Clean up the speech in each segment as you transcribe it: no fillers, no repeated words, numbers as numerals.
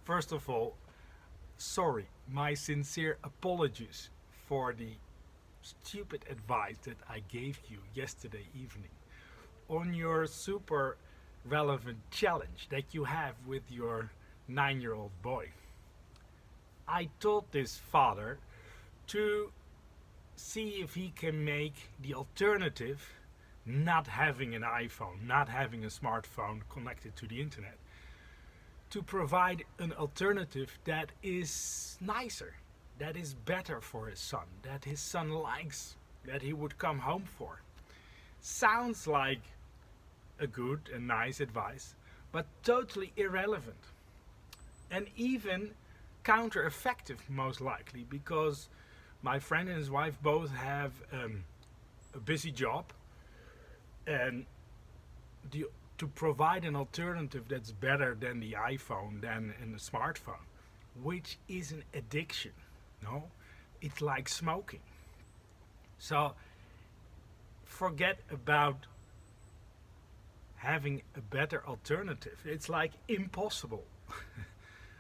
First of all, sorry, my sincere apologies for the stupid advice that I gave you yesterday evening on your super relevant challenge that you have with your 9-year-old boy. I told this father to see if he can make the alternative, not having an iPhone, not having a smartphone connected to the internet, to provide an alternative that is nicer, that is better for his son, that his son likes, that he would come home for. Sounds like a good and nice advice, but totally irrelevant. And even counter-effective, most likely, because my friend and his wife both have a busy job, and to provide an alternative that's better than the iPhone, than in the smartphone, which is an addiction. No, it's like smoking. So forget about having a better alternative. It's like impossible.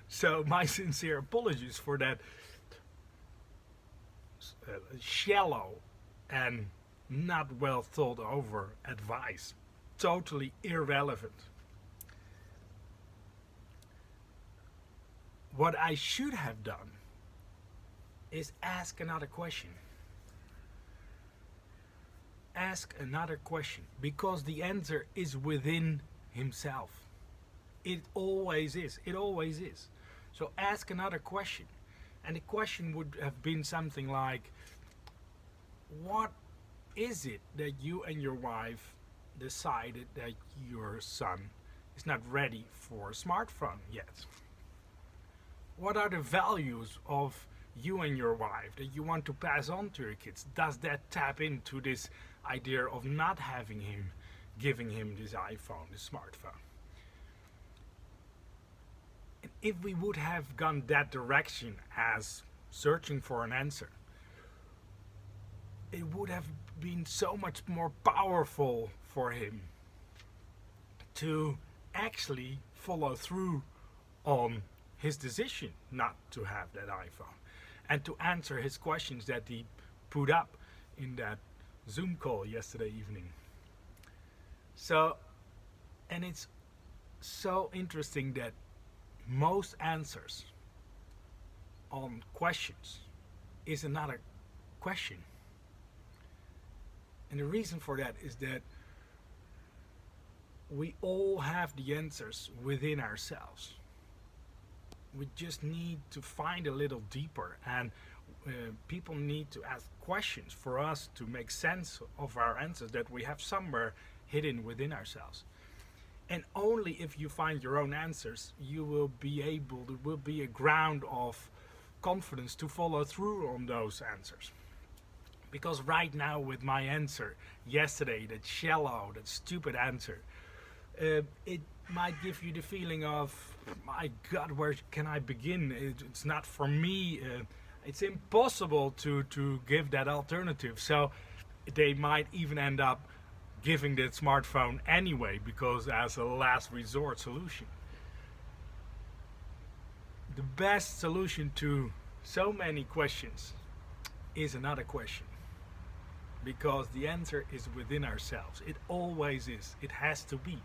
So my sincere apologies for that shallow and not well thought over advice. Totally irrelevant. What I should have done is ask another question. Ask another question, because the answer is within himself. It always is. It always is. So ask another question. And the question would have been something like, what is it that you and your wife decided that your son is not ready for a smartphone yet? What are the values of you and your wife that you want to pass on to your kids? Does that tap into this idea of not having him, giving him this iPhone, this smartphone? And if we would have gone that direction as searching for an answer, it would have been so much more powerful for him to actually follow through on his decision not to have that iPhone and to answer his questions that he put up in that Zoom call yesterday evening. So, and it's so interesting that most answers on questions is another question. And the reason for that is that we all have the answers within ourselves. We just need to find a little deeper, and people need to ask questions for us to make sense of our answers that we have somewhere hidden within ourselves. And only if you find your own answers, you will be able, there will be a ground of confidence to follow through on those answers. Because right now with my answer yesterday, that shallow, that stupid answer, it might give you the feeling of, my God, where can I begin? It's not for me. It's impossible to give that alternative. So they might even end up giving that smartphone anyway, because as a last resort solution. The best solution to so many questions is another question. Because the answer is within ourselves. It always is. It has to be.